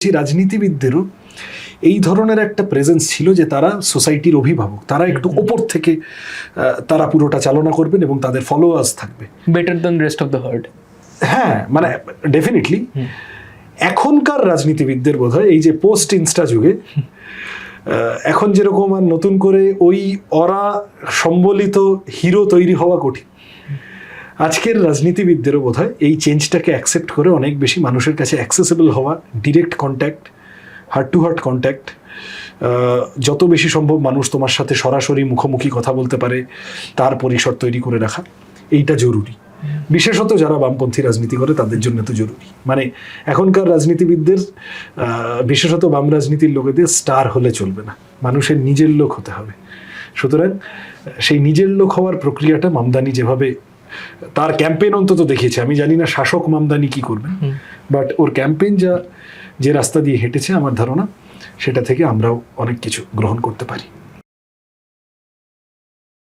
রাজনীতিবিদদেরও এই ধরনের একটা প্রেজেন্স ছিল যে তারা সোসাইটির অভিভাবক, তারা একটু ওপর থেকে তারা পুরোটা চালনা করবেন এবং তাদের ফলোয়ার্স থাকবে, better than rest of the hard. হ্যাঁ, মানে ডেফিনেটলি এখনকার রাজনীতিবিদদের বোধহয় এই যে পোস্ট ইনস্টা যুগে এখন যেরকম আর নতুন করে ওই অরা সম্বলিত হিরো তৈরি হওয়া কঠিন, আজকের রাজনীতিবিদদেরও বোধহয় এই চেঞ্জটাকে অ্যাকসেপ্ট করে অনেক বেশি মানুষের কাছে অ্যাক্সেসিবল হওয়া, direct contact, heart to heart contact, যত বেশি সম্ভব মানুষ তোমার সাথে সরাসরি মুখোমুখি কথা বলতে পারে তার পরিসর তৈরি করে রাখা, এইটা জরুরি। বিশেষত যারা বামপন্থী রাজনীতি করে তাদের জন্য তো জরুরি। মানে এখনকার রাজনীতিবিদদের, বিশেষত বাম রাজনীতির লোকেদের স্টার হলে চলবে না, মানুষের নিজের লোক হতে হবে। সুতরাং সেই নিজের লোক হওয়ার প্রক্রিয়াটা মামদানি যেভাবে তার ক্যাম্পেইন অন্তত দেখিয়েছে, আমি জানি না শাসক মামদানি কি করবেন, বাট ওর ক্যাম্পেইন যে রাস্তা দিয়ে হেঁটেছে আমার ধারণা সেটা থেকে আমরাও অনেক কিছু গ্রহণ করতে পারি।